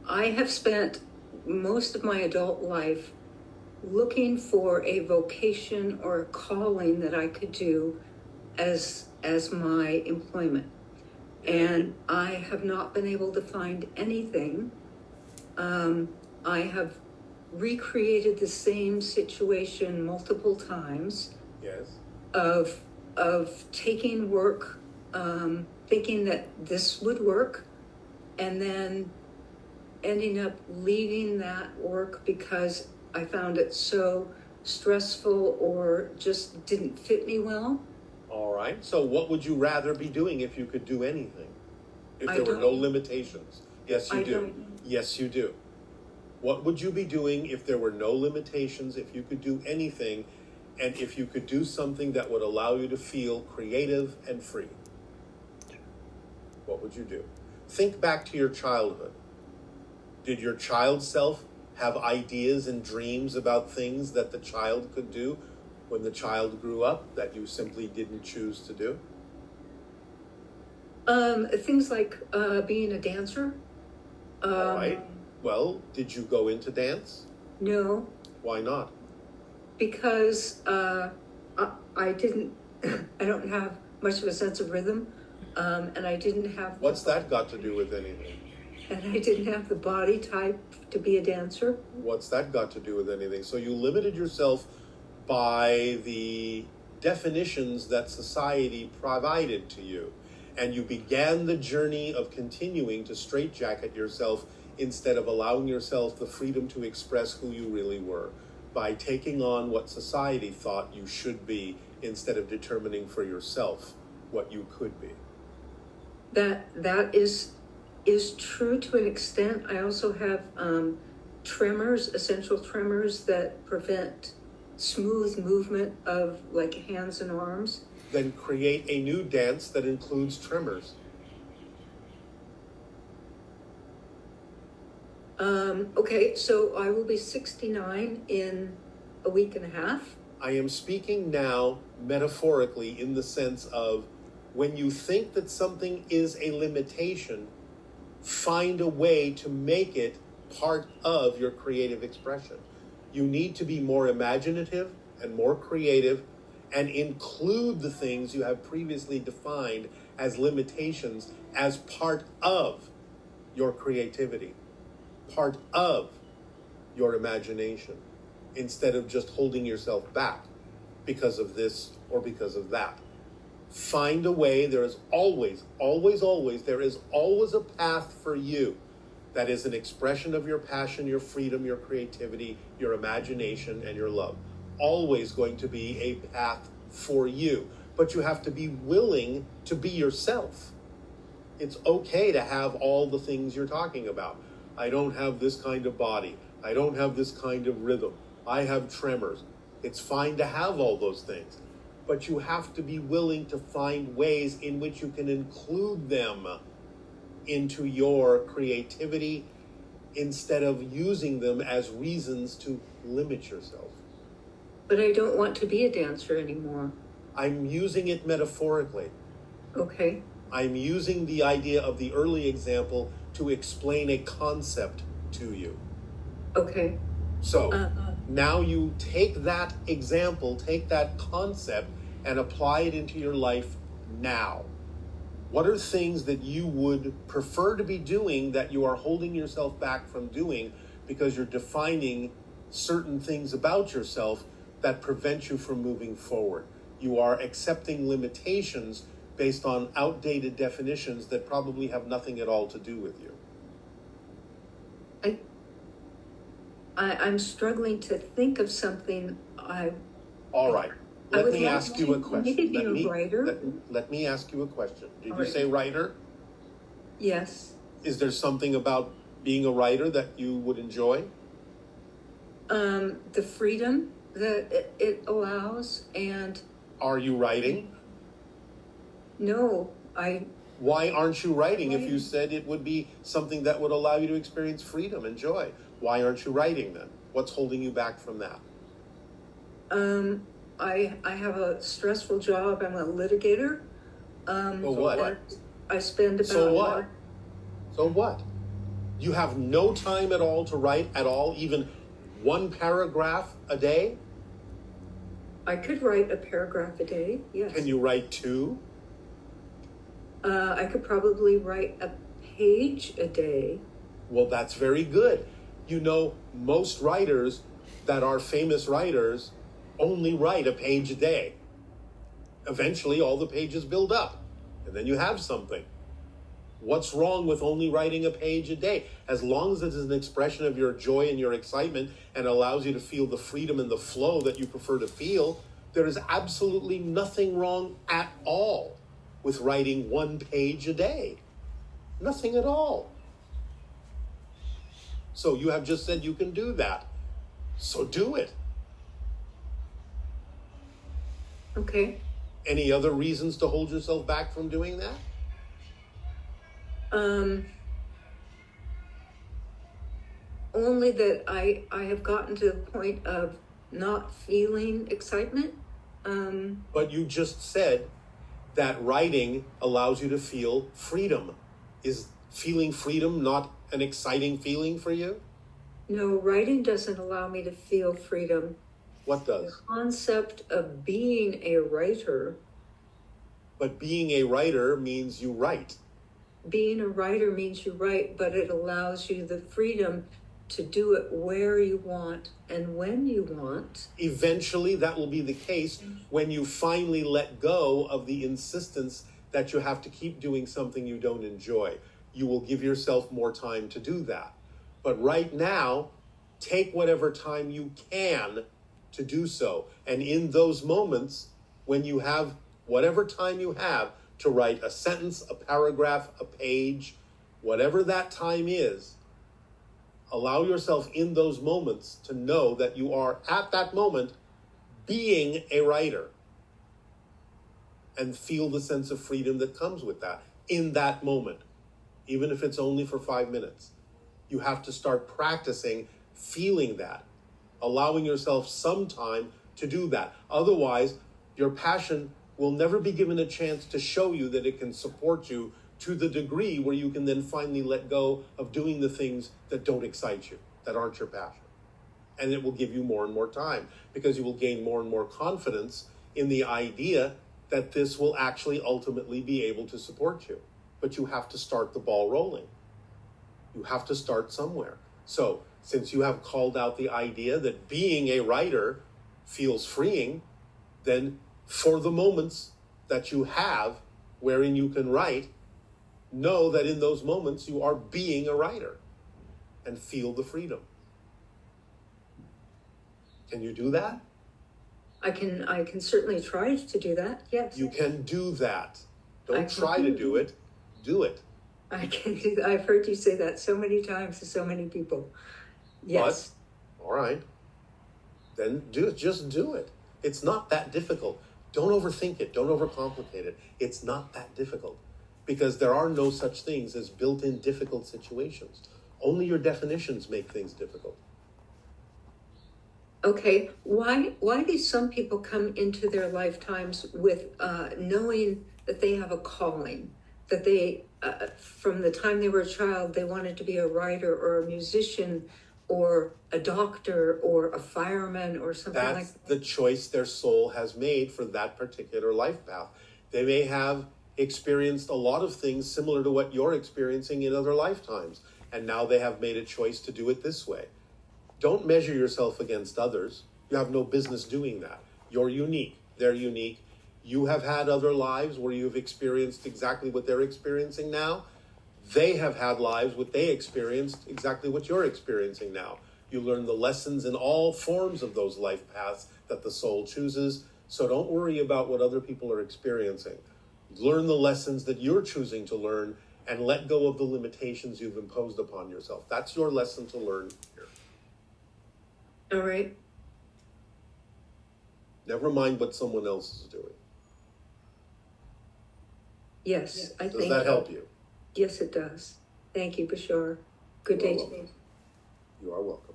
I have spent most of my adult life looking for a vocation or a calling that I could do as my employment. And I have not been able to find anything. I have recreated the same situation multiple times. Yes. Of taking work, thinking that this would work, and then ending up leaving that work because I found it so stressful or just didn't fit me well. All right. So what would you rather be doing if you could do anything? If I there were no don't- limitations? Yes, you I do. don't- Yes, you do. What would you be doing if there were no limitations, if you could do anything, and if you could do something that would allow you to feel creative and free? What would you do? Think back to your childhood. Did your child self have ideas and dreams about things that the child could do when the child grew up that you simply didn't choose to do? Things like being a dancer. All right. Well, did you go into dance? No, Why not? because I didn't. I don't have much of a sense of rhythm, and I didn't have. What's that got to do with anything? And I didn't have the body type to be a dancer. What's that got to do with anything? So you limited yourself by the definitions that society provided to you. And you began the journey of continuing to straitjacket yourself instead of allowing yourself the freedom to express who you really were by taking on what society thought you should be instead of determining for yourself what you could be. That is true to an extent. I also have tremors, essential tremors that prevent smooth movement of like hands and arms. Then create a new dance that includes tremors. Okay, so I will be 69 in a week and a half. I am speaking now metaphorically in the sense of when you think that something is a limitation, find a way to make it part of your creative expression. You need to be more imaginative and more creative and include the things you have previously defined as limitations as part of your creativity, part of your imagination, instead of just holding yourself back because of this or because of that. Find a way. There is always, there is always a path for you that is an expression of your passion, your freedom, your creativity, your imagination, and your love. Always going to be a path for you. But you have to be willing to be yourself. It's okay to have all the things you're talking about. I don't have this kind of body. I don't have this kind of rhythm. I have tremors. It's fine to have all those things. But you have to be willing to find ways in which you can include them into your creativity instead of using them as reasons to limit yourself. But I don't want to be a dancer anymore. I'm using it metaphorically. Okay. I'm using the idea of the early example to explain a concept to you. Okay. So now you take that example, take that concept, and apply it into your life now. What are things that you would prefer to be doing that you are holding yourself back from doing because you're defining certain things about yourself that prevent you from moving forward? You are accepting limitations based on outdated definitions that probably have nothing at all to do with you. I'm struggling to think of something. All right. Let me ask you a question. Maybe be a writer. Let me ask you a question. Did All you right. say writer? Yes. Is there something about being a writer that you would enjoy? The freedom that it allows, and Are you writing? no, Why aren't you writing if you said it would be something that would allow you to experience freedom and joy? Why aren't you writing then? What's holding you back from that? I have a stressful job. I'm a litigator. So what? I spend about So what? So what? You have no time at all to write at all, even one paragraph a day? I could write a paragraph a day, yes. Can you write two? I could probably write a page a day. Well, that's very good. You know, most writers that are famous writers only write a page a day. Eventually, all the pages build up, and then you have something. What's wrong with only writing a page a day? As long as it is an expression of your joy and your excitement and allows you to feel the freedom and the flow that you prefer to feel, there is absolutely nothing wrong at all with writing one page a day. Nothing at all. So you have just said you can do that. So do it. Okay. Any other reasons to hold yourself back from doing that? Only that I have gotten to the point of not feeling excitement. But you just said that writing allows you to feel freedom. Is feeling freedom not an exciting feeling for you? No, writing doesn't allow me to feel freedom. What The does? concept of being a writer, But being a writer means you write. being a writer means you write, but it allows you the freedom to do it where you want and when you want. Eventually, that will be the case when you finally let go of the insistence that you have to keep doing something you don't enjoy. You will give yourself more time to do that. But right now, take whatever time you can to do so. And in those moments, when you have whatever time you have to write a sentence, a paragraph, a page, whatever that time is, allow yourself in those moments to know that you are at that moment being a writer, and feel the sense of freedom that comes with that in that moment, even if it's only for 5 minutes. You have to start practicing feeling that, allowing yourself some time to do that. Otherwise, your passion will never be given a chance to show you that it can support you to the degree where you can then finally let go of doing the things that don't excite you, that aren't your passion. And it will give you more and more time, because you will gain more and more confidence in the idea that this will actually ultimately be able to support you. But you have to start the ball rolling. You have to start somewhere. So, since you have called out the idea that being a writer feels freeing, then for the moments that you have wherein you can write, know that in those moments you are being a writer and feel the freedom. Can you do that? I can certainly try to do that. Yes. You can do that. I Don't can try to do do it. Do it. I can do that. I've heard you say that so many times to so many people. Yes. But, all right. Then do it. Just do it. It's not that difficult. Don't overthink it. Don't overcomplicate it. It's not that difficult, because there are no such things as built-in difficult situations. Only your definitions make things difficult. Okay. Why do some people come into their lifetimes with knowing that they have a calling, that they from the time they were a child they wanted to be a writer or a musician or a doctor or a fireman or something like That's that? the choice their soul has made for that particular life path. They may have experienced a lot of things similar to what you're experiencing in other lifetimes, and now they have made a choice to do it this way. Don't measure yourself against others. You have no business doing that. You're unique. They're unique. You have had other lives where you've experienced exactly what they're experiencing now. They have had lives what they experienced exactly what you're experiencing now. You learn the lessons in all forms of those life paths that the soul chooses. So don't worry about what other people are experiencing. Learn the lessons that you're choosing to learn and let go of the limitations you've imposed upon yourself. That's your lesson to learn here. All right. Never mind what someone else is doing. Yes, I Does think. that help you? Yes, it does. Thank you, Bashar. Good You are day to welcome. you. You are welcome.